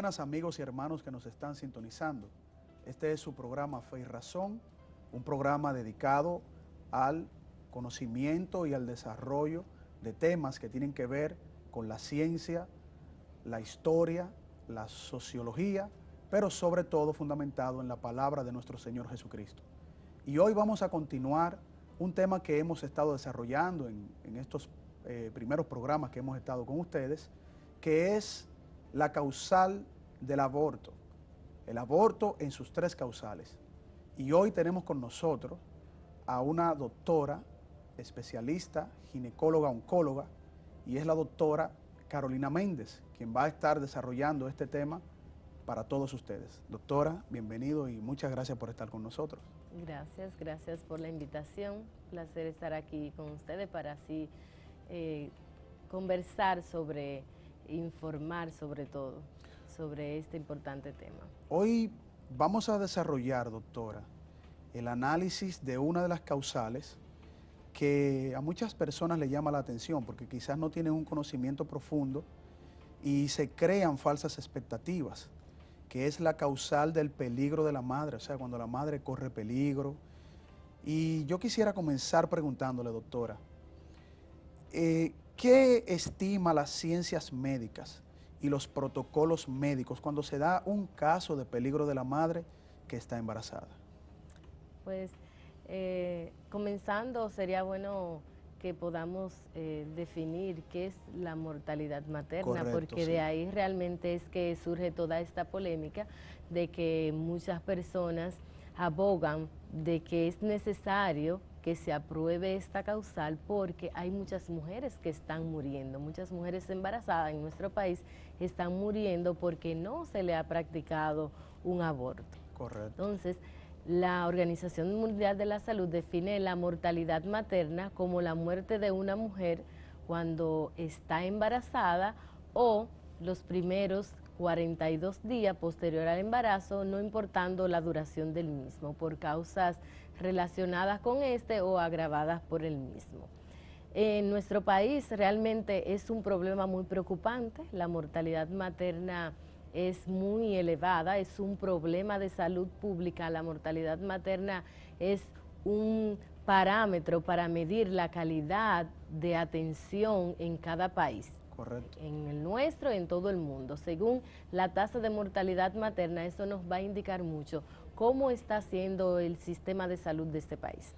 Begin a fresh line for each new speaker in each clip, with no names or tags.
buenas amigos y hermanos que nos están sintonizando. Este es su programa Fe y Razón, un programa dedicado al conocimiento y al desarrollo de temas que tienen que ver con la ciencia, la historia, la sociología, pero sobre todo fundamentado en la palabra de nuestro Señor Jesucristo. Y hoy vamos a continuar un tema que hemos estado desarrollando en estos primeros programas que hemos estado con ustedes, que es la causal del aborto, el aborto en sus tres causales. Y hoy tenemos con nosotros a una doctora, especialista, ginecóloga, oncóloga, y es la doctora Carolina Méndez, quien va a estar desarrollando este tema para todos ustedes. Doctora, bienvenido y muchas gracias por estar con nosotros.
Gracias por la invitación. Placer estar aquí con ustedes para así conversar sobre, informar sobre todo, sobre este importante tema.
Hoy vamos a desarrollar, doctora, el análisis de una de las causales que a muchas personas le llama la atención porque quizás no tienen un conocimiento profundo y se crean falsas expectativas, que es la causal del peligro de la madre, o sea, cuando la madre corre peligro. Y yo quisiera comenzar preguntándole, doctora, ¿qué estima las ciencias médicas y los protocolos médicos cuando se da un caso de peligro de la madre que está embarazada?
Pues comenzando sería bueno que podamos definir qué es la mortalidad materna,
Correcto,
porque
sí.
de ahí realmente es que surge toda esta polémica de que muchas personas abogan de que es necesario que se apruebe esta causal porque hay muchas mujeres que están muriendo, muchas mujeres embarazadas en nuestro país están muriendo porque no se le ha practicado un aborto.
Correcto.
Entonces, la Organización Mundial de la Salud define la mortalidad materna como la muerte de una mujer cuando está embarazada o los primeros 42 días posterior al embarazo, no importando la duración del mismo, por causas relacionadas con este o agravadas por el mismo. En nuestro país realmente es un problema muy preocupante, la mortalidad materna es muy elevada, es un problema de salud pública. La mortalidad materna es un parámetro para medir la calidad de atención en cada país.
Correcto.
En el nuestro y en todo el mundo. Según la tasa de mortalidad materna, eso nos va a indicar mucho cómo está siendo el sistema de salud de este país.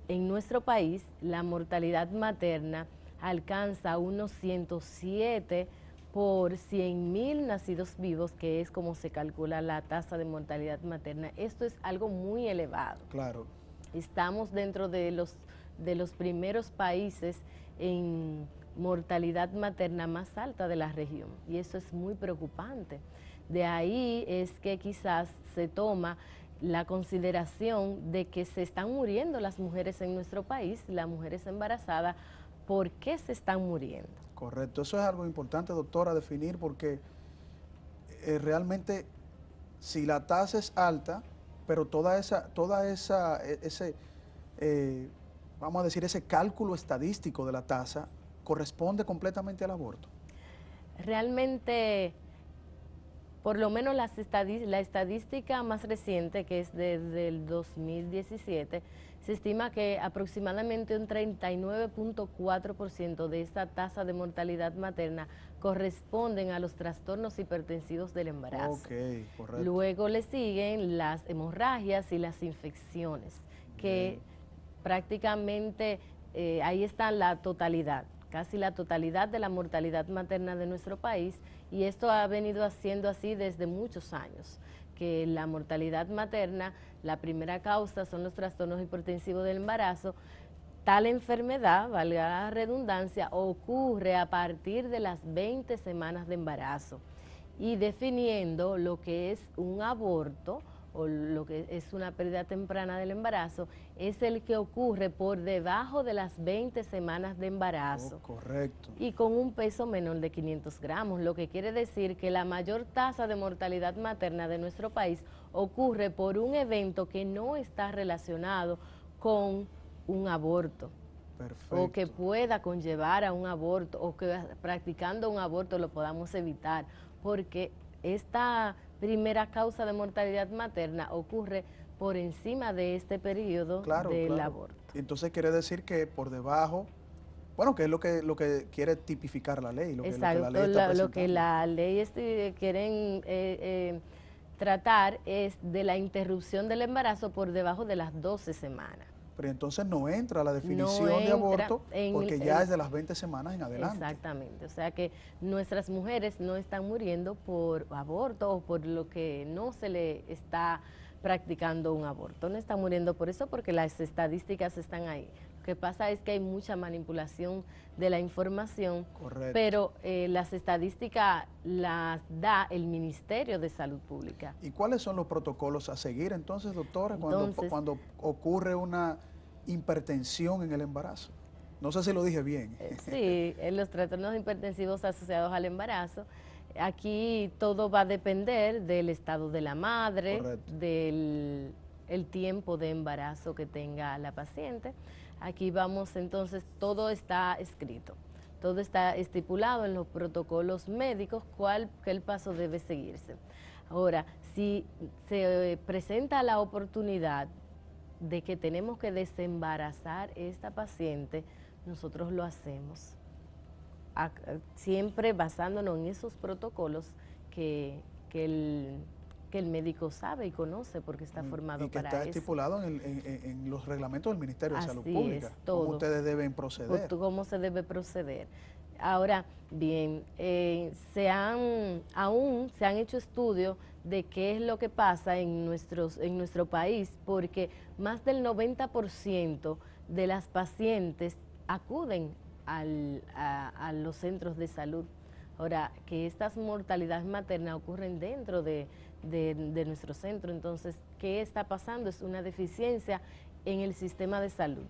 En nuestro país, la mortalidad materna alcanza unos 107 por 100.000 nacidos vivos, que es como se calcula la tasa de mortalidad materna. Esto es algo muy elevado.
Claro.
Estamos dentro de los primeros países en mortalidad materna más alta de la región y eso es muy preocupante. De ahí es que quizás se toma la consideración de que se están muriendo las mujeres en nuestro país, las mujeres embarazadas. ¿Por qué se están muriendo?
Correcto, eso es algo importante, doctora, definir porque realmente si la tasa es alta, pero vamos a decir, ese cálculo estadístico de la tasa corresponde completamente al aborto.
Realmente, por lo menos la estadística más reciente, que es desde el 2017, se estima que aproximadamente un 39.4% de esta tasa de mortalidad materna corresponden a los trastornos hipertensivos del embarazo.
Ok, correcto.
Luego le siguen las hemorragias y las infecciones, que prácticamente ahí está la totalidad, casi la totalidad de la mortalidad materna de nuestro país, y esto ha venido haciendo así desde muchos años, que la mortalidad materna, la primera causa son los trastornos hipertensivos del embarazo. Tal enfermedad, valga la redundancia, ocurre a partir de las 20 semanas de embarazo y definiendo lo que es un aborto o lo que es una pérdida temprana del embarazo, es el que ocurre por debajo de las 20 semanas de embarazo.
Correcto.
Y con un peso menor de 500 gramos, lo que quiere decir que la mayor tasa de mortalidad materna de nuestro país ocurre por un evento que no está relacionado con un aborto.
Perfecto.
O que pueda conllevar a un aborto, o que practicando un aborto lo podamos evitar, porque esta primera causa de mortalidad materna ocurre por encima de este periodo del aborto.
Entonces quiere decir que por debajo, bueno, que es lo que quiere tipificar la ley,
Exacto, lo que la ley quieren tratar es de la interrupción del embarazo por debajo de las 12 semanas.
Pero entonces no entra la definición de aborto porque ya es de las 20 semanas en adelante.
Exactamente, o sea que nuestras mujeres no están muriendo por aborto o por lo que no se le está practicando un aborto, no están muriendo por eso porque las estadísticas están ahí. Lo que pasa es que hay mucha manipulación de la información,
correcto,
pero las estadísticas las da el Ministerio de Salud Pública.
¿Y cuáles son los protocolos a seguir entonces, doctora, cuando ocurre una hipertensión en el embarazo? No sé si lo dije bien.
Sí, en los trastornos hipertensivos asociados al embarazo, aquí todo va a depender del estado de la madre,
correcto,
del el tiempo de embarazo que tenga la paciente. Aquí vamos entonces, todo está escrito, todo está estipulado en los protocolos médicos, que el paso debe seguirse. Ahora, si se presenta la oportunidad de que tenemos que desembarazar esta paciente, nosotros lo hacemos, siempre basándonos en esos protocolos que el médico sabe y conoce porque está formado para eso.
Y que está estipulado en los reglamentos del Ministerio de Salud Pública.
Es, todo.
¿Cómo ustedes deben proceder?
¿Cómo se debe proceder? Ahora, bien, aún se han hecho estudios de qué es lo que pasa en nuestro país, porque más del 90% de las pacientes acuden a los centros de salud. Ahora, que estas mortalidades maternas ocurren dentro de nuestro centro, entonces, ¿qué está pasando? Es una deficiencia en el sistema de salud,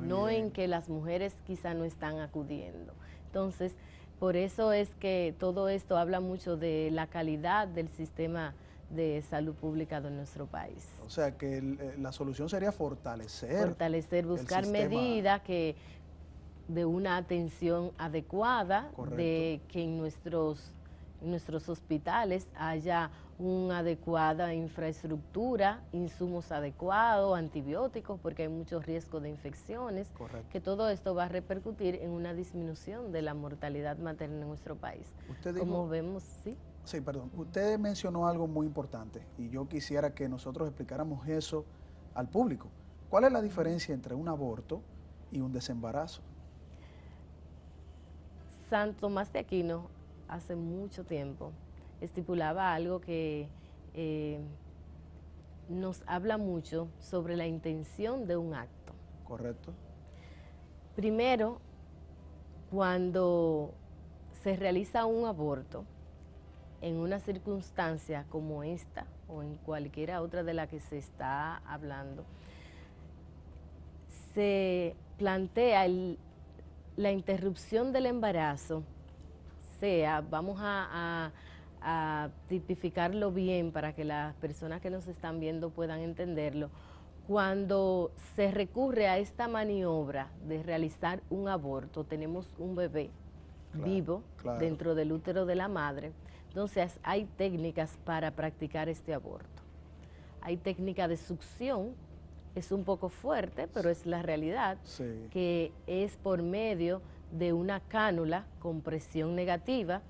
no en que las mujeres quizá no están acudiendo. Entonces, por eso es que todo esto habla mucho de la calidad del sistema de salud pública de nuestro país.
O sea, que la solución sería fortalecer,
buscar medidas de una atención adecuada,
correcto,
de que en nuestros hospitales haya una adecuada infraestructura, insumos adecuados, antibióticos, porque hay mucho riesgo de infecciones,
correcto,
que todo esto va a repercutir en una disminución de la mortalidad materna en nuestro país. Como vemos, ¿sí?
Sí, perdón. Usted mencionó algo muy importante y yo quisiera que nosotros explicáramos eso al público. ¿Cuál es la diferencia entre un aborto y un desembarazo?
San Tomás de Aquino, hace mucho tiempo, estipulaba algo que nos habla mucho sobre la intención de un acto.
Correcto.
Primero, cuando se realiza un aborto, en una circunstancia como esta, o en cualquiera otra de la que se está hablando, se plantea la interrupción del embarazo, vamos a tipificarlo bien para que las personas que nos están viendo puedan entenderlo, cuando se recurre a esta maniobra de realizar un aborto, tenemos un bebé vivo dentro del útero de la madre, entonces hay técnicas para practicar este aborto. Hay técnica de succión, es un poco fuerte, pero es la realidad, que es por medio de una cánula con presión negativa.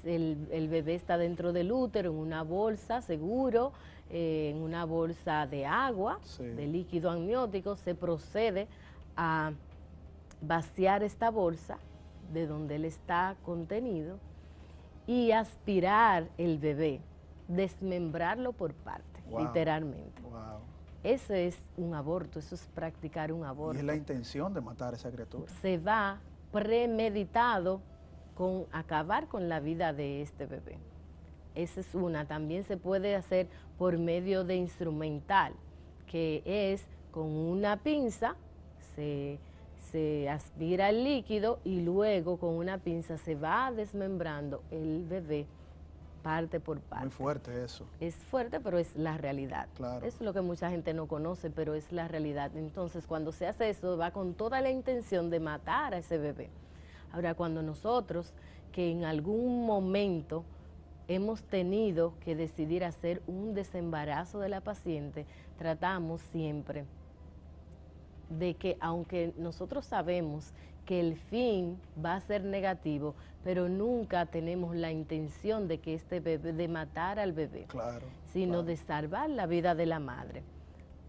El bebé está dentro del útero, en una bolsa, seguro, en una bolsa de agua, de líquido amniótico. Se procede a vaciar esta bolsa de donde él está contenido y aspirar el bebé, desmembrarlo por partes, literalmente. Ese es un aborto, eso es practicar un aborto.
Y es la intención de matar a esa criatura.
Se va premeditado con acabar con la vida de este bebé. Esa es una. También se puede hacer por medio de instrumental, que es con una pinza, se aspira el líquido y luego con una pinza se va desmembrando el bebé parte por parte.
Muy fuerte eso.
Es fuerte, pero es la realidad.
Claro.
Es lo que mucha gente no conoce, pero es la realidad. Entonces, cuando se hace eso, va con toda la intención de matar a ese bebé. Ahora, cuando nosotros, que en algún momento hemos tenido que decidir hacer un desembarazo de la paciente, tratamos siempre de que, aunque nosotros sabemos que el fin va a ser negativo, pero nunca tenemos la intención de que este bebé, de matar al bebé,
Claro,
sino
claro.
de salvar la vida de la madre.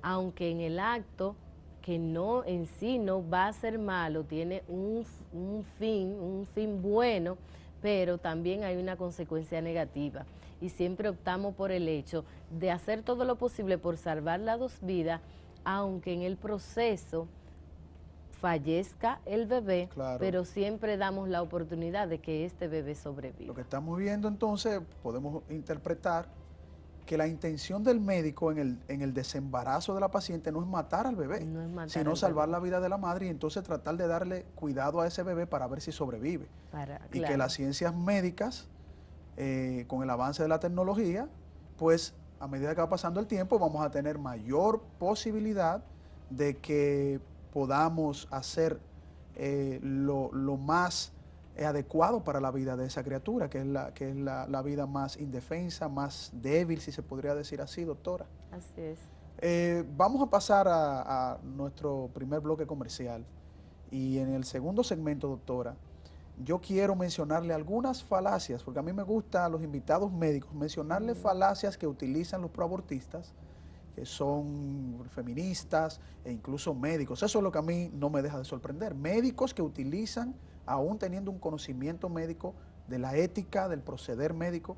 Aunque en el acto, que no en sí no va a ser malo, tiene un fin bueno, pero también hay una consecuencia negativa. Y siempre optamos por el hecho de hacer todo lo posible por salvar las dos vidas, aunque en el proceso fallezca el bebé,
Claro.
pero siempre damos la oportunidad de que este bebé sobreviva.
Lo que estamos viendo entonces, podemos interpretar que la intención del médico en el desembarazo de la paciente no es matar al bebé,
No es matar
sino
al
salvar
bebé.
la vida de la madre y entonces tratar de darle cuidado a ese bebé para ver si sobrevive. Y que
Claro.
las ciencias médicas, con el avance de la tecnología, pues a medida que va pasando el tiempo vamos a tener mayor posibilidad de que podamos hacer lo más adecuado para la vida de esa criatura, que es la vida más indefensa, más débil, si se podría decir así, doctora.
Así es.
Vamos a pasar a nuestro primer bloque comercial y en el segundo segmento, doctora, yo quiero mencionarle algunas falacias, porque a mí me gusta a los invitados médicos mencionarle falacias que utilizan los proabortistas, que son feministas e incluso médicos. Eso es lo que a mí no me deja de sorprender. Médicos que utilizan, aún teniendo un conocimiento médico de la ética, del proceder médico,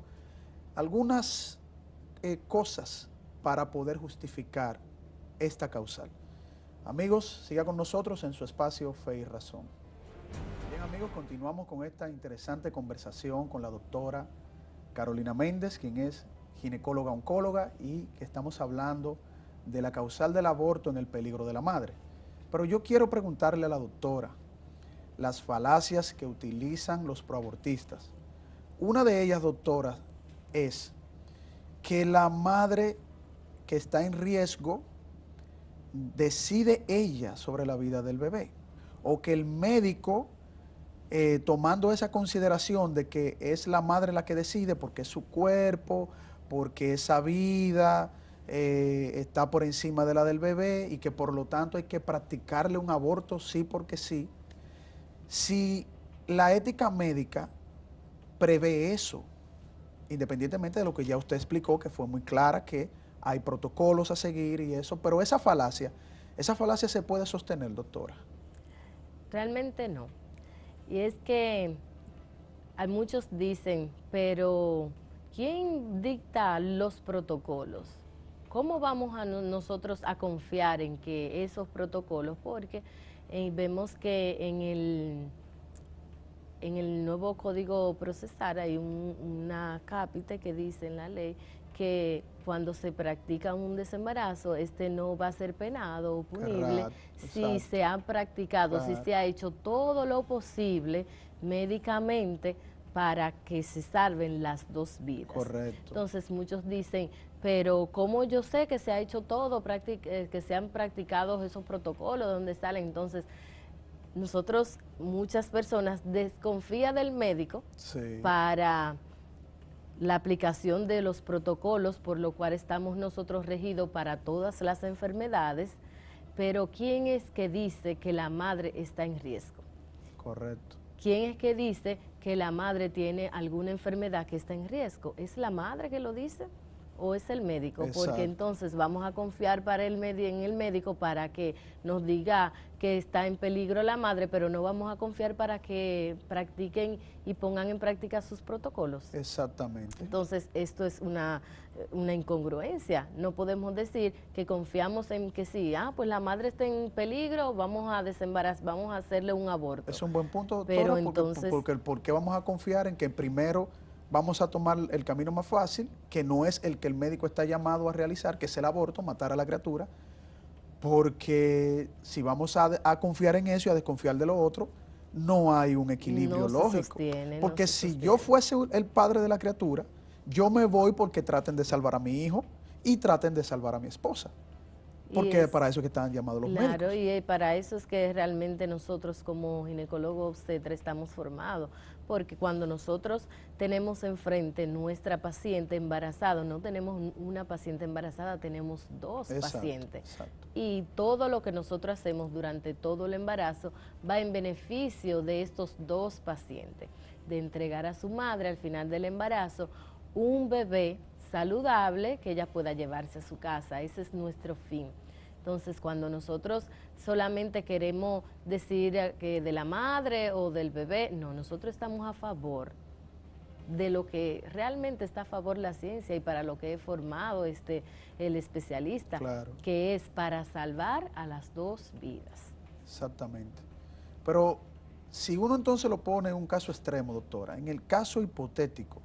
algunas cosas para poder justificar esta causal. Amigos, siga con nosotros en su espacio Fe y Razón. Bien, amigos, continuamos con esta interesante conversación con la doctora Carolina Méndez, quien es ginecóloga oncóloga y que estamos hablando de la causal del aborto en el peligro de la madre. Pero yo quiero preguntarle a la doctora las falacias que utilizan los proabortistas. Una de ellas, doctora, es que la madre que está en riesgo decide ella sobre la vida del bebé, o que el médico, tomando esa consideración de que es la madre la que decide porque es su cuerpo, porque esa vida está por encima de la del bebé y que por lo tanto hay que practicarle un aborto sí porque sí, si la ética médica prevé eso, independientemente de lo que ya usted explicó, que fue muy clara, que hay protocolos a seguir y eso, pero esa falacia se puede sostener, doctora.
Realmente no. Y es que hay muchos dicen, pero ¿quién dicta los protocolos? ¿Cómo vamos a nosotros a confiar en que esos protocolos? Porque vemos que en el nuevo Código Procesal hay una cápita que dice en la ley que cuando se practica un desembarazo, no va a ser penado o punible si se ha practicado, si se ha hecho todo lo posible médicamente para que se salven las dos vidas.
Correcto.
Entonces muchos dicen, pero ¿cómo yo sé que se ha hecho todo, que se han practicado esos protocolos, dónde salen? Entonces, muchas personas desconfían del médico para la aplicación de los protocolos, por lo cual estamos nosotros regidos para todas las enfermedades, pero ¿quién es que dice que la madre está en riesgo?
Correcto.
¿Quién es que dice que la madre tiene alguna enfermedad que está en riesgo? ¿Es la madre que lo dice o es el médico?
Exacto.
Porque entonces vamos a confiar en el médico para que nos diga que está en peligro la madre, pero no vamos a confiar para que practiquen y pongan en práctica sus protocolos.
Exactamente.
Entonces esto es una incongruencia. No podemos decir que confiamos en que sí, pues la madre está en peligro, vamos a desembarazar, vamos a hacerle un aborto.
Es un buen punto, doctora,
pero entonces,
porque vamos a confiar en que primero vamos a tomar el camino más fácil, que no es el que el médico está llamado a realizar, que es el aborto, matar a la criatura, porque si vamos a confiar en eso y a desconfiar de lo otro, no hay un equilibrio lógico. Porque si yo fuese el padre de la criatura, yo me voy porque traten de salvar a mi hijo y traten de salvar a mi esposa. Porque para eso es que están llamados los médicos.
Claro, y para eso es que realmente nosotros como ginecólogo obstetra estamos formados, porque cuando nosotros tenemos enfrente nuestra paciente embarazada, no tenemos una paciente embarazada, tenemos dos pacientes.
Exacto.
Y todo lo que nosotros hacemos durante todo el embarazo va en beneficio de estos dos pacientes, de entregar a su madre al final del embarazo un bebé saludable que ella pueda llevarse a su casa. Ese es nuestro fin. Entonces, cuando nosotros solamente queremos decir que de la madre o del bebé, no, nosotros estamos a favor de lo que realmente está a favor la ciencia y para lo que he formado el especialista,
claro,
que es para salvar a las dos vidas.
Exactamente. Pero si uno entonces lo pone en un caso extremo, doctora, en el caso hipotético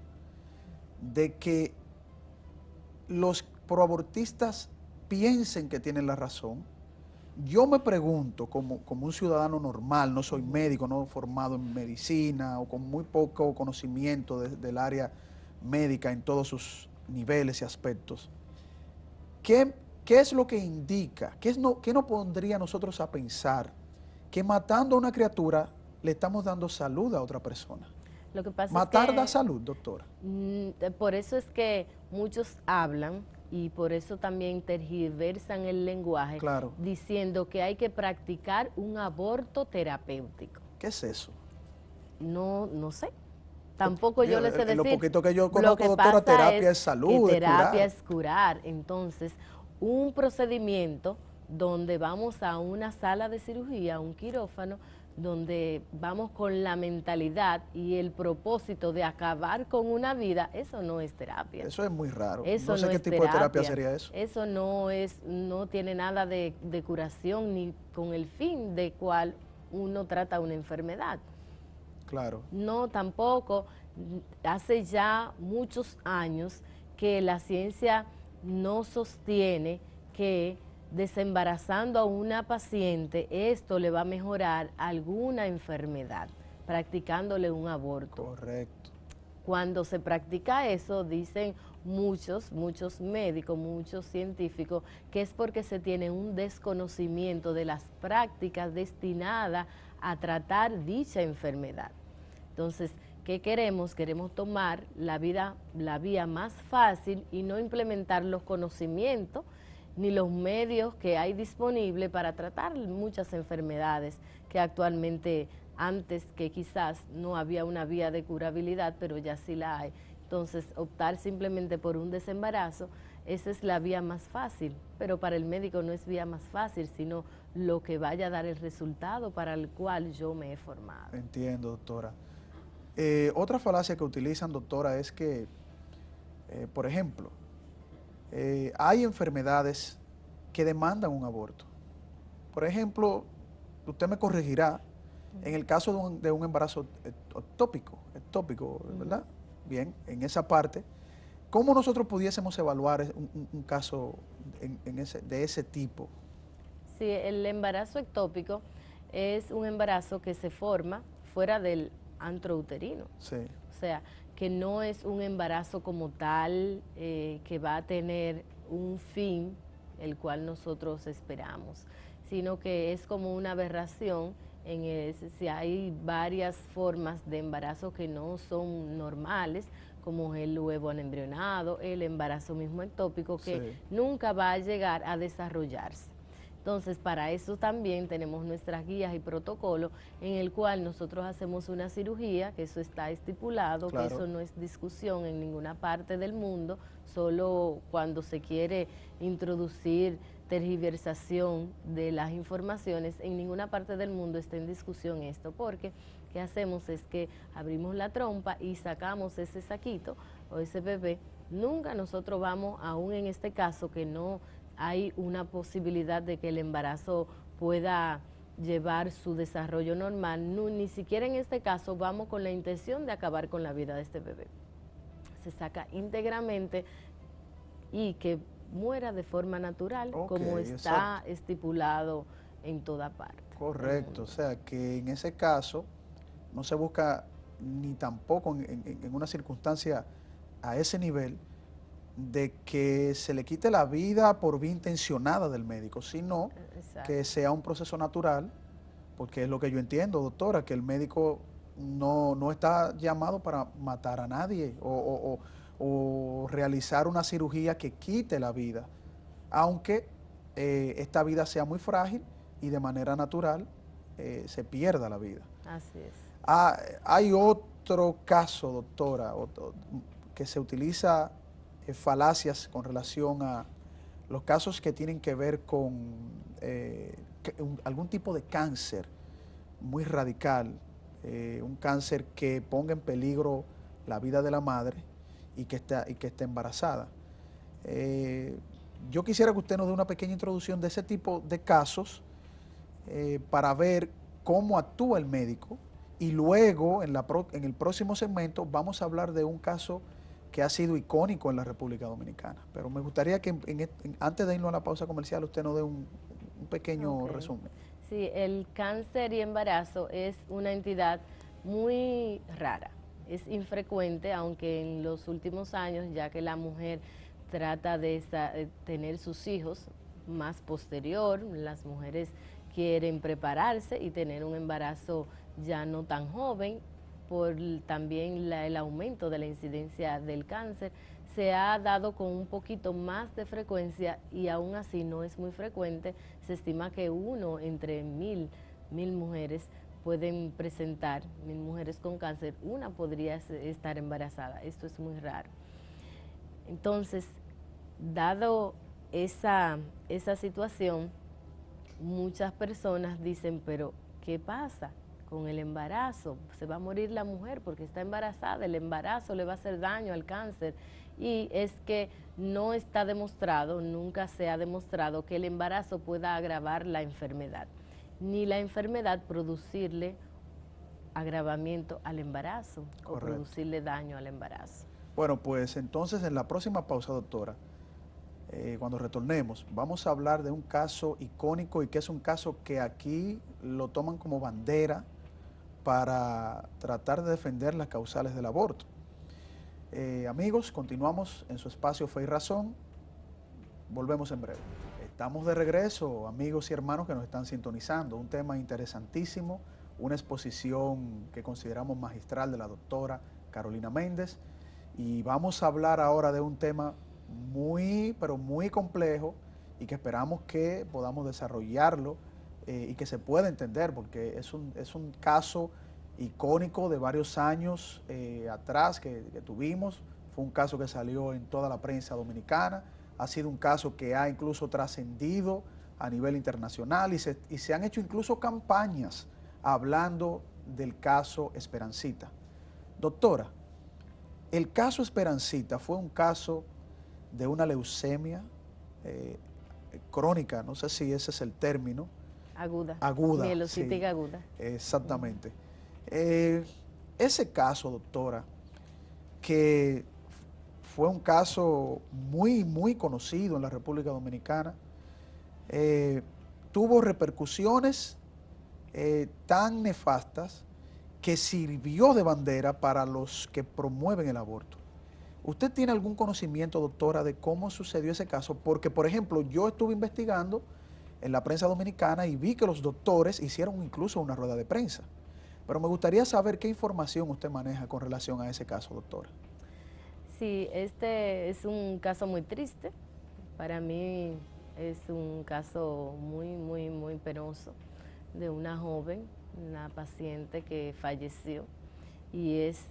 de que los proabortistas piensen que tienen la razón, yo me pregunto, como un ciudadano normal, no soy médico, no formado en medicina o con muy poco conocimiento del área médica en todos sus niveles y aspectos, ¿qué es lo que indica, qué nos pondría a nosotros a pensar que matando a una criatura le estamos dando salud a otra persona?
Lo que pasa
Matar
es que,
da salud, doctora.
Por eso es que muchos hablan y por eso también tergiversan el lenguaje,
claro,
diciendo que hay que practicar un aborto terapéutico.
¿Qué es eso?
No sé. Tampoco yo les sé decir.
Lo poquito que yo conozco,
lo que
doctora, terapia es
que
salud,
terapia
es
es curar. Entonces, un procedimiento donde vamos a una sala de cirugía, un quirófano, donde vamos con la mentalidad y el propósito de acabar con una vida, eso no es terapia.
Eso es muy raro.
Eso
no sé
no
qué
es
tipo de terapia sería eso.
Eso no tiene nada de curación ni con el fin de cual uno trata una enfermedad.
Claro.
No, tampoco. Hace ya muchos años que la ciencia no sostiene que desembarazando a una paciente esto le va a mejorar alguna enfermedad, practicándole un aborto.
Correcto.
Cuando se practica eso, dicen muchos médicos, muchos científicos, que es porque se tiene un desconocimiento de las prácticas destinadas a tratar dicha enfermedad. Entonces, ¿qué queremos? Queremos tomar la vía más fácil y no implementar los conocimientos ni los medios que hay disponibles para tratar muchas enfermedades que actualmente, antes que quizás no había una vía de curabilidad, pero ya sí la hay. Entonces, optar simplemente por un desembarazo, esa es la vía más fácil, pero para el médico no es vía más fácil, sino lo que vaya a dar el resultado para el cual yo me he formado.
Entiendo, doctora. Otra falacia que utilizan, doctora, es que, por ejemplo, hay enfermedades que demandan un aborto. Por ejemplo, usted me corregirá, en el caso de un embarazo ectópico, ¿verdad? Bien, en esa parte, ¿cómo nosotros pudiésemos evaluar un caso de ese tipo?
Sí, el embarazo ectópico es un embarazo que se forma fuera del antro uterino.
Sí.
O sea, que no es un embarazo como tal que va a tener un fin, el cual nosotros esperamos, sino que es como una aberración. Si hay varias formas de embarazo que no son normales, como el huevo anembrionado, el embarazo mismo ectópico, que nunca va a llegar a desarrollarse. Entonces, para eso también tenemos nuestras guías y protocolos en el cual nosotros hacemos una cirugía, que eso está estipulado, claro, que eso no es discusión en ninguna parte del mundo, solo cuando se quiere introducir tergiversación de las informaciones, en ninguna parte del mundo está en discusión esto, porque ¿qué hacemos? Es que abrimos la trompa y sacamos ese saquito o ese bebé. Nunca nosotros vamos, aún en este caso que no hay una posibilidad de que el embarazo pueda llevar su desarrollo normal, ni siquiera en este caso vamos con la intención de acabar con la vida de este bebé. Se saca íntegramente y que muera de forma natural, como está estipulado en toda parte.
Correcto, o sea que en ese caso no se busca ni tampoco en una circunstancia a ese nivel de que se le quite la vida por vía intencionada del médico, sino
Exacto.
que sea un proceso natural, porque es lo que yo entiendo, doctora, que el médico no está llamado para matar a nadie o realizar una cirugía que quite la vida, aunque esta vida sea muy frágil y de manera natural se pierda la vida.
Así es.
Hay otro caso, doctora, que se utiliza falacias con relación a los casos que tienen que ver con algún tipo de cáncer muy radical, un cáncer que ponga en peligro la vida de la madre y que esté embarazada. Yo quisiera que usted nos dé una pequeña introducción de ese tipo de casos para ver cómo actúa el médico y luego en el próximo segmento vamos a hablar de un caso que ha sido icónico en la República Dominicana. Pero me gustaría que antes de irnos a la pausa comercial usted nos dé un pequeño resumen.
Sí, el cáncer y embarazo es una entidad muy rara, es infrecuente, aunque en los últimos años, ya que la mujer trata de tener sus hijos más posterior, las mujeres quieren prepararse y tener un embarazo ya no tan joven, por también el aumento de la incidencia del cáncer, se ha dado con un poquito más de frecuencia y aún así no es muy frecuente. Se estima que uno entre mil mujeres pueden presentar, 1000 mujeres con cáncer, una podría estar embarazada. Esto es muy raro. Entonces, dado esa situación, muchas personas dicen, pero ¿qué pasa con el embarazo? Se va a morir la mujer porque está embarazada, el embarazo le va a hacer daño al cáncer. Y es que no está demostrado, nunca se ha demostrado que el embarazo pueda agravar la enfermedad, ni la enfermedad producirle agravamiento al embarazo. Correcto. O producirle daño al embarazo.
Bueno, pues entonces en la próxima pausa, doctora, cuando retornemos, vamos a hablar de un caso icónico y que es un caso que aquí lo toman como bandera para tratar de defender las causales del aborto. Amigos, continuamos en su espacio Fe y Razón. Volvemos en breve. Estamos de regreso, amigos y hermanos que nos están sintonizando. Un tema interesantísimo, una exposición que consideramos magistral de la doctora Carolina Méndez. Y vamos a hablar ahora de un tema muy, pero muy complejo y que esperamos que podamos desarrollarlo y que se pueda entender, porque es un caso icónico de varios años atrás que tuvimos. Fue un caso que salió en toda la prensa dominicana, ha sido un caso que ha incluso trascendido a nivel internacional y se han hecho incluso campañas hablando del caso Esperancita. Doctora, el caso Esperancita fue un caso de una leucemia crónica, no sé si ese es el término.
Aguda.
Aguda.
Mielocitis
sí,
aguda.
Exactamente. Ese caso, doctora, que fue un caso muy, muy conocido en la República Dominicana, tuvo repercusiones tan nefastas que sirvió de bandera para los que promueven el aborto. ¿Usted tiene algún conocimiento, doctora, de cómo sucedió ese caso? Porque, por ejemplo, yo estuve investigando en la prensa dominicana y vi que los doctores hicieron incluso una rueda de prensa. Pero me gustaría saber qué información usted maneja con relación a ese caso, doctora.
Sí, este es un caso muy triste. Para mí es un caso muy penoso de una joven, una paciente que falleció y es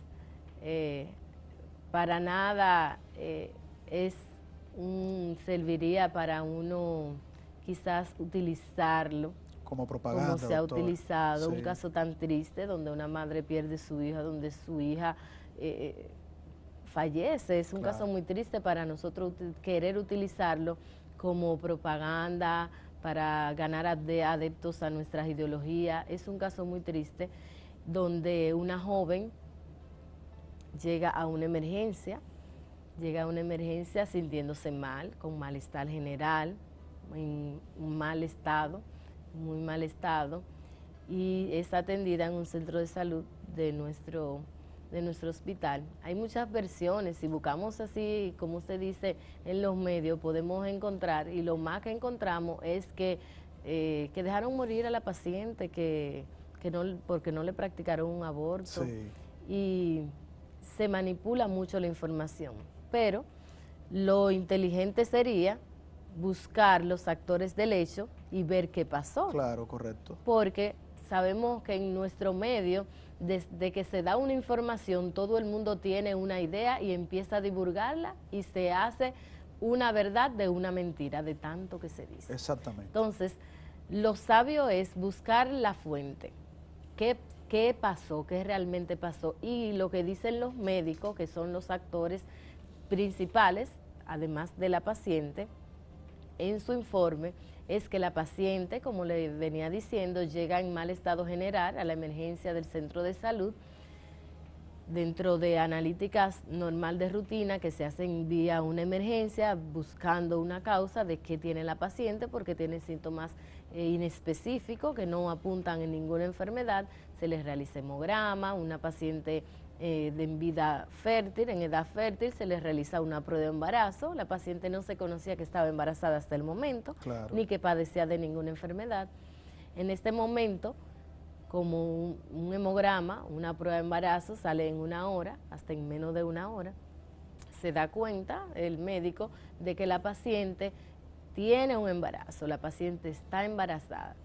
para nada serviría para uno quizás utilizarlo
como propaganda,
como se ha utilizado,
sí.
Un caso tan triste donde una madre pierde su hija, donde su hija fallece. Es un caso muy triste para nosotros querer utilizarlo como propaganda para ganar adeptos a nuestras ideologías. Es un caso muy triste donde una joven llega a una emergencia sintiéndose mal, con malestar general, en un mal estado, muy mal estado, y es atendida en un centro de salud de nuestro de nuestro hospital. Hay muchas versiones, si buscamos así, como usted dice, en los medios podemos encontrar, y lo más que encontramos es que dejaron morir a la paciente porque no le practicaron un aborto,
Sí.
y se manipula mucho la información. Pero lo inteligente sería buscar los actores del hecho y ver qué pasó.
Claro, correcto.
Porque sabemos que en nuestro medio, desde que se da una información, todo el mundo tiene una idea y empieza a divulgarla y se hace una verdad de una mentira, de tanto que se dice.
Exactamente.
Entonces, lo sabio es buscar la fuente. ¿Qué pasó? ¿Qué realmente pasó? Y lo que dicen los médicos, que son los actores principales, además de la paciente, en su informe, es que la paciente, como le venía diciendo, llega en mal estado general a la emergencia del centro de salud, dentro de analíticas normal de rutina que se hacen vía una emergencia, buscando una causa de qué tiene la paciente, porque tiene síntomas inespecíficos que no apuntan en ninguna enfermedad. Se les realiza hemograma, una paciente en edad fértil, se les realiza una prueba de embarazo. La paciente no se conocía que estaba embarazada hasta el momento,
Claro.
ni que padecía de ninguna enfermedad. En este momento, como un hemograma, una prueba de embarazo, sale en 1 hora, hasta en menos de 1 hora, se da cuenta el médico de que la paciente tiene un embarazo, la paciente está embarazada,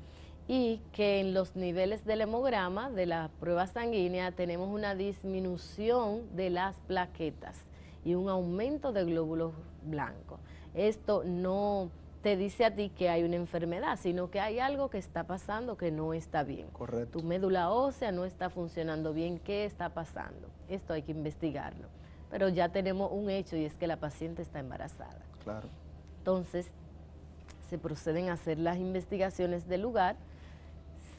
y que en los niveles del hemograma, de la prueba sanguínea, tenemos una disminución de las plaquetas y un aumento de glóbulos blancos. Esto no te dice a ti que hay una enfermedad, sino que hay algo que está pasando que no está bien.
Correcto.
Tu médula ósea no está funcionando bien. ¿Qué está pasando? Esto hay que investigarlo. Pero ya tenemos un hecho, y es que la paciente está embarazada.
Claro.
Entonces, se proceden a hacer las investigaciones del lugar,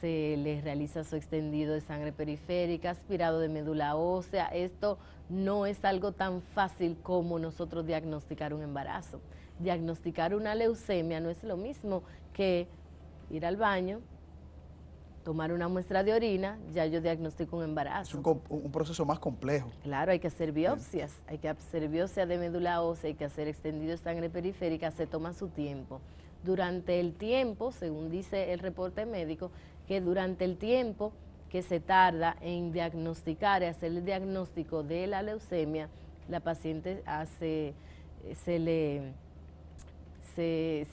se les realiza su extendido de sangre periférica, aspirado de médula ósea. Esto no es algo tan fácil como nosotros diagnosticar un embarazo. Diagnosticar una leucemia no es lo mismo que ir al baño, tomar una muestra de orina, ya yo diagnostico un embarazo.
Es un proceso más complejo.
Claro, hay que hacer biopsias, hay que hacer biopsia de médula ósea, hay que hacer extendido de sangre periférica, se toma su tiempo. Durante el tiempo, según dice el reporte médico, que durante el tiempo que se tarda en diagnosticar y hacer el diagnóstico de la leucemia, la paciente se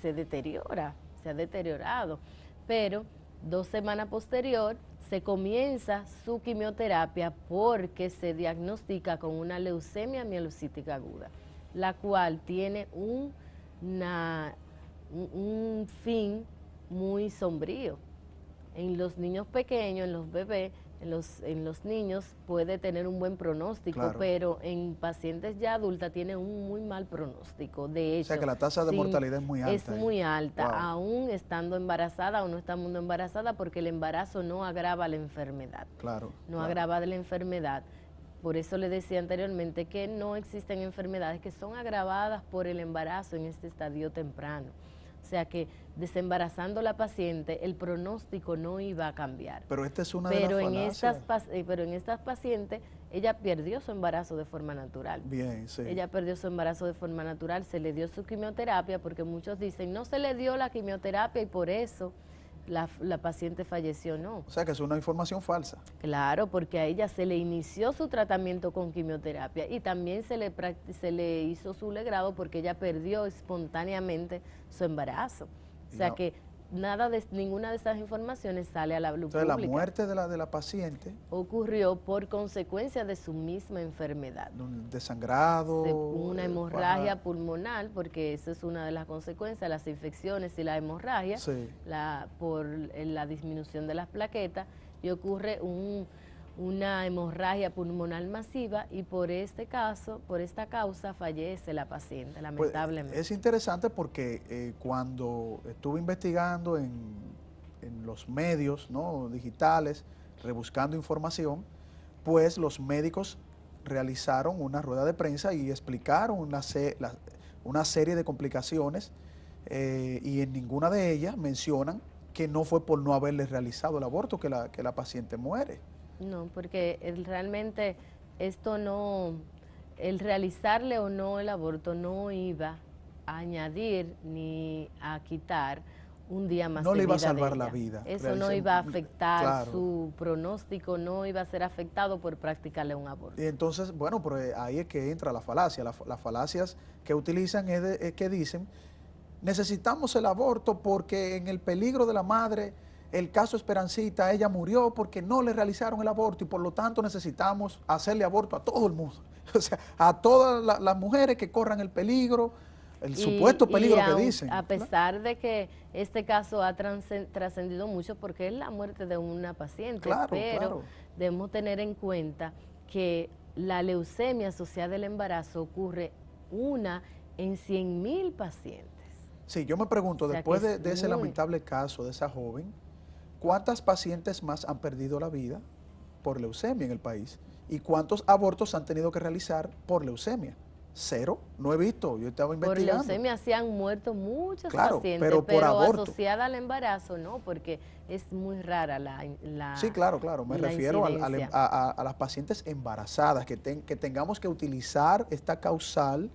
deteriora, se ha deteriorado, pero 2 semanas posterior se comienza su quimioterapia porque se diagnostica con una leucemia mielocítica aguda, la cual tiene un fin muy sombrío. En los niños pequeños, en los bebés, en los niños puede tener un buen pronóstico,
Claro.
pero en pacientes ya adultas tiene un muy mal pronóstico. De hecho,
O sea que la tasa de mortalidad es muy alta.
es muy alta,
Wow.
aún estando embarazada o no estando embarazada, porque el embarazo no agrava la enfermedad.
Claro.
No
claro.
agrava la enfermedad. Por eso le decía anteriormente que no existen enfermedades que son agravadas por el embarazo en este estadio temprano. O sea que desembarazando la paciente, el pronóstico no iba a cambiar.
Pero esta es una de las falacias.
Pero en estas pacientes, ella perdió su embarazo de forma natural.
Bien, sí.
Ella perdió su embarazo de forma natural, se le dio su quimioterapia, porque muchos dicen, no se le dio la quimioterapia y por eso la paciente falleció. No.
O sea que es una información falsa.
Claro, porque a ella se le inició su tratamiento con quimioterapia y también se le hizo su legrado porque ella perdió espontáneamente su embarazo. O sea
No.
que ninguna de estas informaciones sale a la luz
Entonces
pública.
la muerte de la paciente,
Ocurrió por consecuencia de su misma enfermedad.
un desangrado,
Una hemorragia pulmonar, porque esa es una de las consecuencias, las infecciones y la hemorragia,
Sí.
por la disminución de las plaquetas, y ocurre una hemorragia pulmonar masiva, y por esta causa fallece la paciente,
Pues,
lamentablemente.
es interesante porque cuando estuve investigando en los medios, ¿no?, digitales, rebuscando información, pues los médicos realizaron una rueda de prensa y explicaron una serie de complicaciones, y en ninguna de ellas mencionan que no fue por no haberle realizado el aborto que la paciente muere.
No, porque realmente esto no, el realizarle o no el aborto no iba a añadir ni a quitar un día más
No
de
le iba a
vida de
salvar la
ella.
vida.
Eso no iba a afectar
Claro.
su pronóstico, no iba a ser afectado por practicarle un aborto.
Y entonces, bueno, pero ahí es que entra la falacia. Las falacias que utilizan es que dicen, necesitamos el aborto porque en el peligro de la madre, el caso Esperancita, ella murió porque no le realizaron el aborto y por lo tanto necesitamos hacerle aborto a todo el mundo. O sea, a todas las mujeres que corran el peligro, el supuesto peligro que dicen.
A pesar de que este caso ha trascendido mucho porque es la muerte de una paciente,
Claro,
pero
claro.
debemos tener en cuenta que la leucemia asociada al embarazo ocurre una en 100.000 pacientes.
Sí, yo me pregunto,
O sea,
después
que
de ese lamentable caso de esa joven, ¿cuántas pacientes más han perdido la vida por leucemia en el país? ¿Y cuántos abortos han tenido que realizar por leucemia? Cero, no he visto, yo estaba
Por
investigando.
leucemia sí han muerto muchos
Claro,
pacientes,
pero por aborto.
asociada al embarazo no, porque es muy rara
Sí, claro, claro, me
la
refiero
incidencia.
a las pacientes embarazadas, que tengamos que utilizar esta causal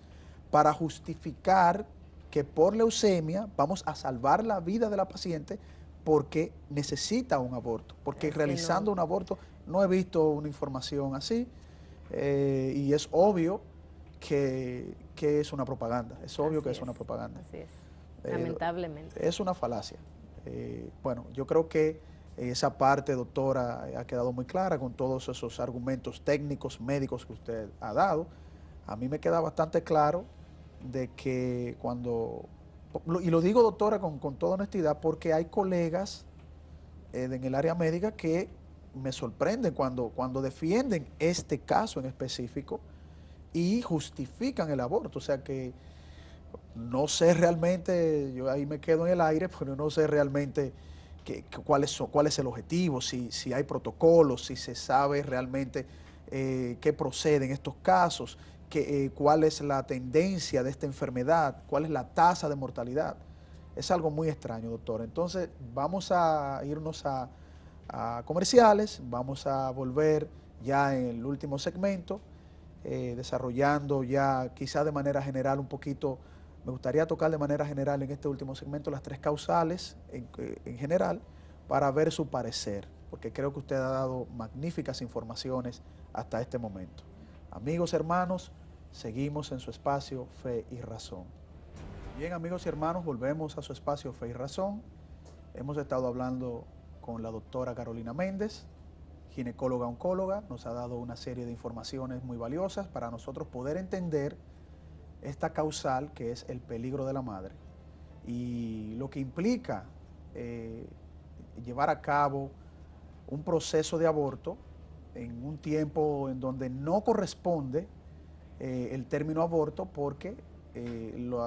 para justificar que por leucemia vamos a salvar la vida de la paciente porque necesita un aborto, porque
Es que
realizando
no.
un aborto no he visto una información así y es obvio que es una propaganda, es obvio que es una propaganda.
Así es,
Eh,
lamentablemente.
es una falacia. Bueno, yo creo que esa parte, doctora, ha quedado muy clara con todos esos argumentos técnicos, médicos que usted ha dado. A mí me queda bastante claro de que y lo digo, doctora, con toda honestidad, porque hay colegas en el área médica que me sorprenden cuando defienden este caso en específico y justifican el aborto. O sea que no sé realmente, yo ahí me quedo en el aire, pero no sé realmente cuál es el objetivo, si hay protocolos, si se sabe realmente qué procede en estos casos, cuál es la tendencia de esta enfermedad, cuál es la tasa de mortalidad. Es algo muy extraño, doctor. Entonces, vamos a irnos a comerciales, vamos a volver ya en el último segmento, desarrollando ya quizá de manera general un poquito. Me gustaría tocar de manera general en este último segmento las tres causales en general para ver su parecer, porque creo que usted ha dado magníficas informaciones hasta este momento. Amigos, hermanos, seguimos en su espacio Fe y Razón. Bien, amigos y hermanos, volvemos a su espacio Fe y Razón. Hemos estado hablando con la doctora Carolina Méndez, ginecóloga oncóloga, nos ha dado una serie de informaciones muy valiosas para nosotros poder entender esta causal que es el peligro de la madre y lo que implica llevar a cabo un proceso de aborto en un tiempo en donde no corresponde el término aborto porque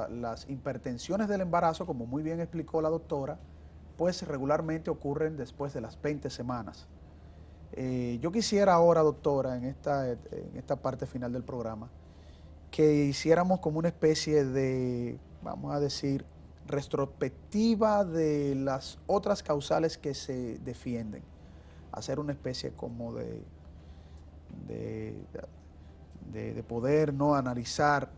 las hipertensiones del embarazo, como muy bien explicó la doctora, pues regularmente ocurren después de las 20 semanas. Yo quisiera ahora, doctora, en esta parte final del programa, que hiciéramos como una especie de, vamos a decir, retrospectiva de las otras causales que se defienden. Hacer una especie como de poder no analizar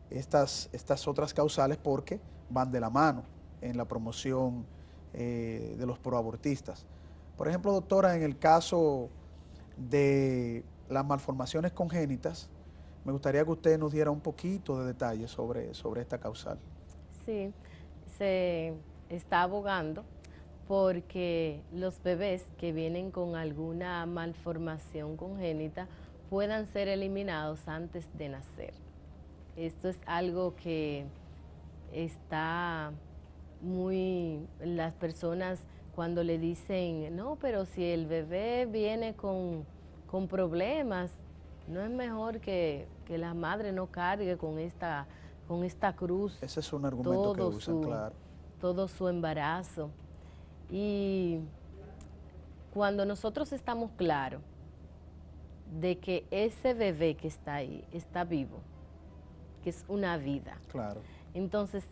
estas otras causales porque van de la mano en la promoción de los proabortistas. Por ejemplo, doctora, en el caso de las malformaciones congénitas, me gustaría que usted nos diera un poquito de detalles sobre esta causal.
Sí, se está abogando porque los bebés que vienen con alguna malformación congénita puedan ser eliminados antes de nacer. Esto es algo que está las personas cuando le dicen, no, pero si el bebé viene con problemas, no es mejor que la madre no cargue con esta cruz.
Ese es un argumento que usan, claro.
Todo su embarazo. Y cuando nosotros estamos claros de que ese bebé que está ahí está vivo, que es una vida,
claro,
entonces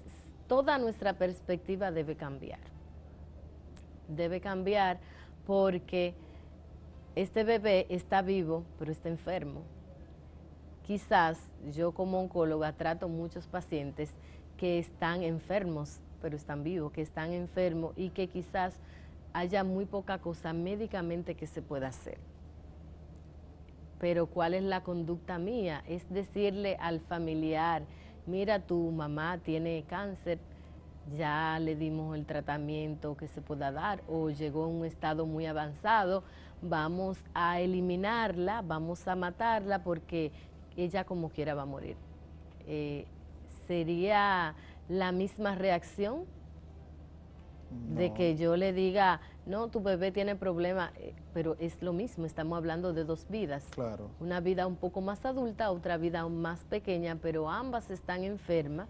toda nuestra perspectiva debe cambiar. Debe cambiar porque este bebé está vivo, pero está enfermo. Quizás yo como oncóloga trato muchos pacientes que están enfermos, pero están vivos, que están enfermos y que quizás haya muy poca cosa médicamente que se pueda hacer. Pero ¿cuál es la conducta mía? Es decirle al familiar, mira, tu mamá tiene cáncer, ya le dimos el tratamiento que se pueda dar o llegó a un estado muy avanzado, vamos a eliminarla, vamos a matarla porque ella como quiera va a morir. ¿Sería la misma reacción de que yo le diga, no, tu bebé tiene problemas, pero es lo mismo, estamos hablando de dos vidas.
Claro.
Una vida un poco más adulta, otra vida más pequeña, pero ambas están enfermas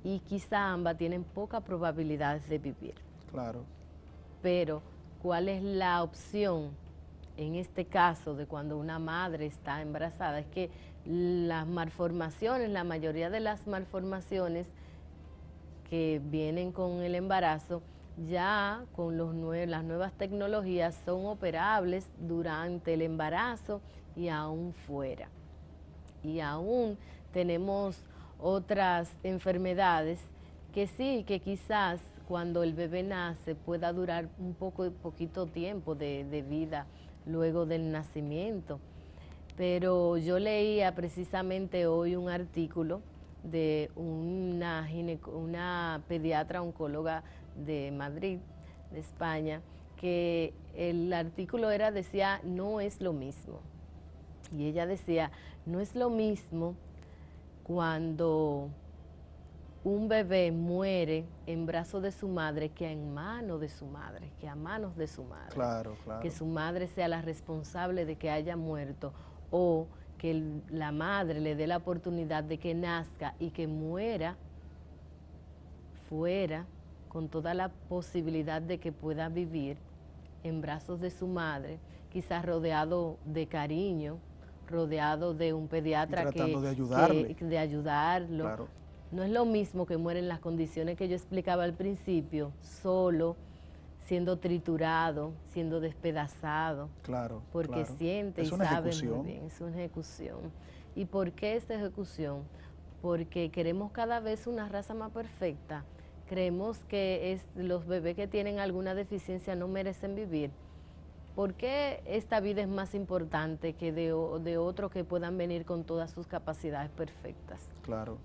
y quizá ambas tienen poca probabilidad de vivir.
Claro.
Pero, ¿cuál es la opción en este caso de cuando una madre está embarazada? Es que las malformaciones, la mayoría de las malformaciones que vienen con el embarazo, ya con las nuevas tecnologías son operables durante el embarazo y aún fuera. Y aún tenemos otras enfermedades que sí, que quizás cuando el bebé nace pueda durar poquito tiempo de vida luego del nacimiento. Pero yo leía precisamente hoy un artículo de una pediatra oncóloga de Madrid, de España, que el artículo decía, no es lo mismo. Y ella decía, no es lo mismo cuando un bebé muere en brazos de su madre que en manos de su madre, que a manos de su madre.
Claro, claro.
Que su madre sea la responsable de que haya muerto o que la madre le dé la oportunidad de que nazca y que muera fuera con toda la posibilidad de que pueda vivir en brazos de su madre, quizás rodeado de cariño, rodeado de un pediatra
tratando de ayudarle.
de ayudarlo.
Claro.
No es lo mismo que muere en las condiciones que yo explicaba al principio, solo, siendo triturado, siendo despedazado.
Claro,
porque
claro.
siente y sabe muy bien, es una ejecución. ¿Y por qué esta ejecución? Porque queremos cada vez una raza más perfecta. Creemos que los bebés que tienen alguna deficiencia no merecen vivir. ¿Por qué esta vida es más importante que de otros que puedan venir con todas sus capacidades perfectas?
Claro,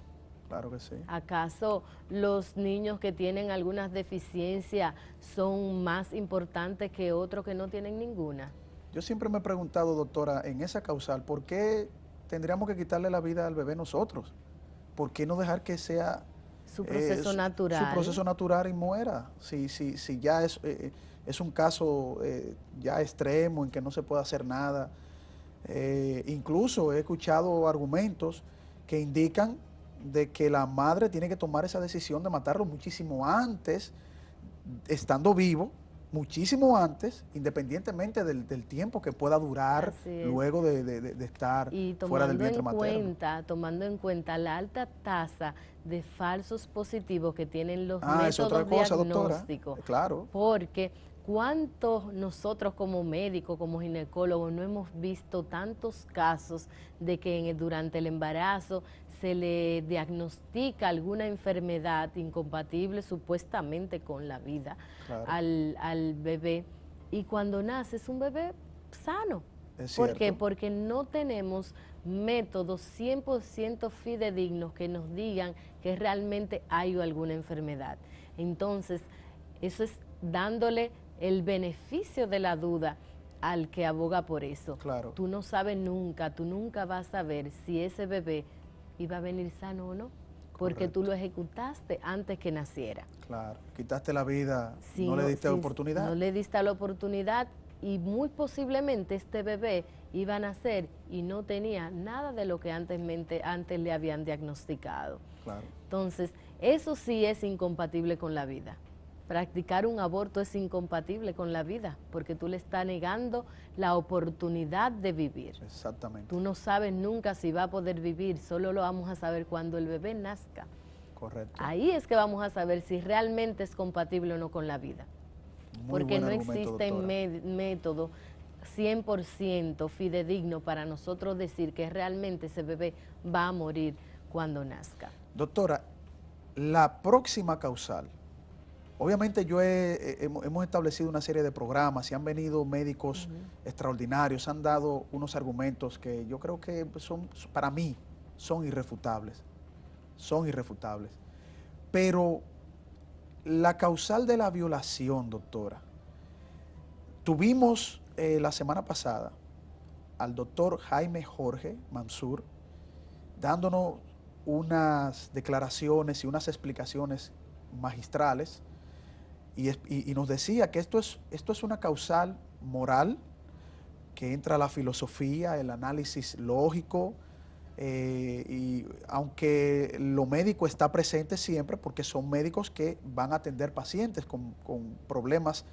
claro que sí.
¿Acaso los niños que tienen algunas deficiencias son más importantes que otros que no tienen ninguna?
Yo siempre me he preguntado, doctora, en esa causal, ¿por qué tendríamos que quitarle la vida al bebé nosotros? ¿Por qué no dejar que sea
su proceso natural?
Su proceso natural y muera. Si ya es un caso ya extremo en que no se puede hacer nada. Incluso he escuchado argumentos que indican de que la madre tiene que tomar esa decisión de matarlo muchísimo antes, estando vivo, muchísimo antes, independientemente del tiempo que pueda durar luego de estar fuera del vientre materno.
Tomando en cuenta la alta tasa de falsos positivos que tienen los
es otra
métodos
cosa,
diagnósticos.
doctora. Claro.
Porque ¿cuántos nosotros como médicos, como ginecólogos, no hemos visto tantos casos de que durante el embarazo se le diagnostica alguna enfermedad incompatible supuestamente con la vida al bebé, y cuando nace es un bebé sano? ¿Por qué? Porque no tenemos métodos 100% fidedignos que nos digan que realmente hay alguna enfermedad. Entonces, eso es dándole el beneficio de la duda al que aboga por eso.
Claro.
Tú no sabes nunca, tú nunca vas a saber si ese bebé iba a venir sano o no, porque tú lo ejecutaste antes que naciera.
Claro, quitaste la vida, no le diste oportunidad.
No le diste la oportunidad, y muy posiblemente este bebé iba a nacer y no tenía nada de lo que antes le habían diagnosticado.
Claro.
Entonces, eso sí es incompatible con la vida. Practicar un aborto es incompatible con la vida, porque tú le estás negando la oportunidad de vivir.
Exactamente.
Tú no sabes nunca si va a poder vivir, solo lo vamos a saber cuando el bebé nazca.
Correcto.
Ahí es que vamos a saber si realmente es compatible o no con la vida. Porque no existen métodos 100% fidedigno para nosotros decir que realmente ese bebé va a morir cuando nazca.
Doctora, la próxima causal, obviamente hemos establecido una serie de programas y han venido médicos extraordinarios, han dado unos argumentos que yo creo que para mí, son irrefutables, pero la causal de la violación, doctora, tuvimos la semana pasada al doctor Jaime Jorge Mansur dándonos unas declaraciones y unas explicaciones magistrales y nos decía que esto es una causal moral, que entra la filosofía, el análisis lógico, y aunque lo médico está presente siempre, porque son médicos que van a atender pacientes con problemas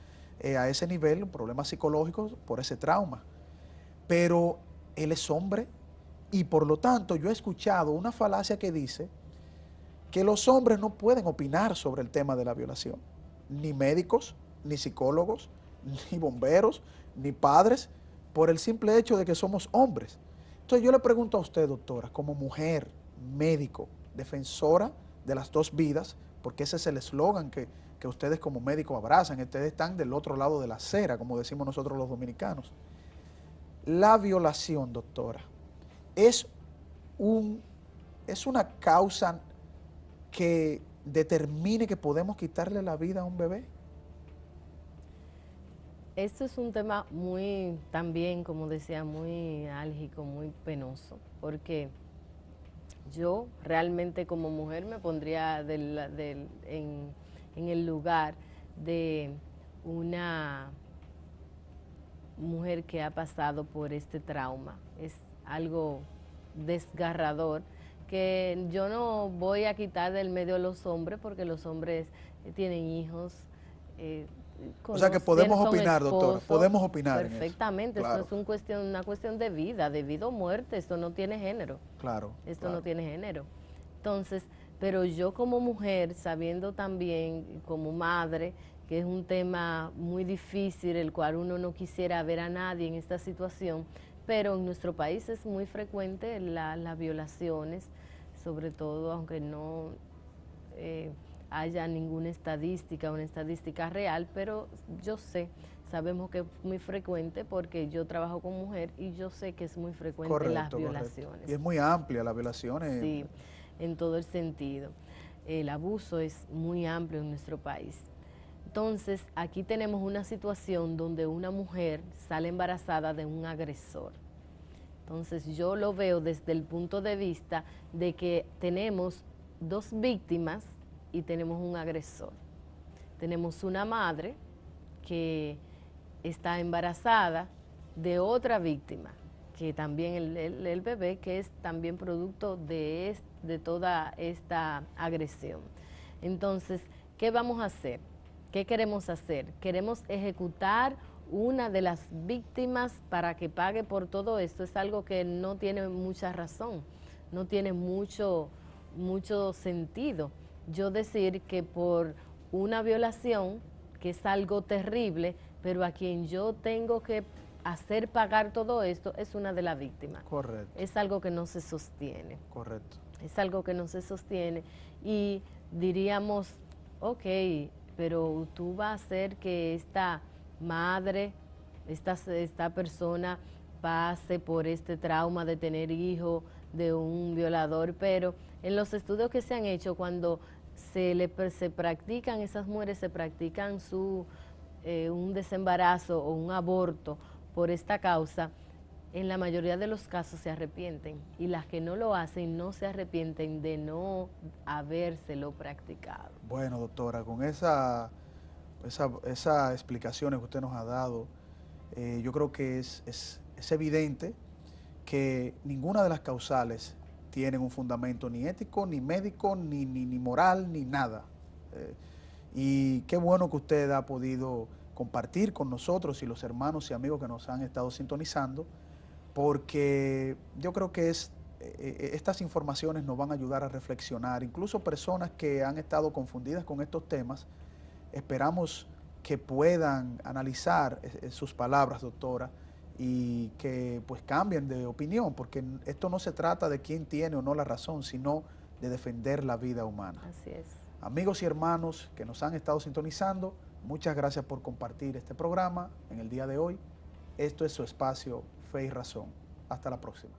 a ese nivel, problemas psicológicos por ese trauma. Pero él es hombre y por lo tanto yo he escuchado una falacia que dice que los hombres no pueden opinar sobre el tema de la violación. Ni médicos, ni psicólogos, ni bomberos, ni padres, por el simple hecho de que somos hombres. Entonces yo le pregunto a usted, doctora, como mujer, médico, defensora de las dos vidas, porque ese es el eslogan que ustedes como médicos abrazan, ustedes están del otro lado de la acera, como decimos nosotros los dominicanos. La violación, doctora, es una causa que determine que podemos quitarle la vida a un bebé.
Esto es un tema muy, también, como decía, muy álgico, muy penoso, porque yo realmente como mujer me pondría en el lugar de una mujer que ha pasado por este trauma. Es algo desgarrador que yo no voy a quitar del medio a los hombres, porque los hombres tienen hijos.
O sea que podemos opinar, doctora, podemos opinar
perfectamente.
En eso. Claro.
Esto es una cuestión de vida o muerte, esto no tiene género.
Claro.
Esto no tiene género. Entonces, pero yo como mujer, sabiendo también como madre, que es un tema muy difícil, el cual uno no quisiera ver a nadie en esta situación, pero en nuestro país es muy frecuente las violaciones, sobre todo aunque no haya ninguna estadística, una estadística real, pero yo sabemos que es muy frecuente porque yo trabajo con mujer y yo sé que es muy frecuente las violaciones.
Correcto. Y es muy amplia las violaciones.
Sí, en todo el sentido. El abuso es muy amplio en nuestro país. Entonces, aquí tenemos una situación donde una mujer sale embarazada de un agresor. Entonces, yo lo veo desde el punto de vista de que tenemos dos víctimas y tenemos un agresor. Tenemos una madre que está embarazada de otra víctima, que también el bebé, que es también producto de toda esta agresión. Entonces, ¿qué vamos a hacer? ¿Qué queremos hacer? Queremos ejecutar una de las víctimas para que pague por todo esto. Es algo que no tiene mucha razón, no tiene mucho sentido. Yo decir que por una violación, que es algo terrible, pero a quien yo tengo que hacer pagar todo esto es una de las víctimas.
Correcto.
Es algo que no se sostiene.
Correcto.
Es algo que no se sostiene y diríamos, ok, pero tú vas a hacer que esta madre, esta persona pase por este trauma de tener hijo de un violador, pero en los estudios que se han hecho, cuando se practican, esas mujeres se practican un desembarazo o un aborto por esta causa, en la mayoría de los casos se arrepienten, y las que no lo hacen no se arrepienten de no habérselo practicado.
Bueno, doctora, con esas explicaciones que usted nos ha dado, yo creo que es evidente que ninguna de las causales tienen un fundamento ni ético, ni médico, ni moral, ni nada. Y qué bueno que usted ha podido compartir con nosotros y los hermanos y amigos que nos han estado sintonizando, porque yo creo que estas informaciones nos van a ayudar a reflexionar. Incluso personas que han estado confundidas con estos temas, esperamos que puedan analizar sus palabras, doctora, y que pues cambien de opinión, porque esto no se trata de quién tiene o no la razón, sino de defender la vida humana.
Así es.
Amigos y hermanos que nos han estado sintonizando, muchas gracias por compartir este programa en el día de hoy. Esto es su espacio Fe y Razón. Hasta la próxima.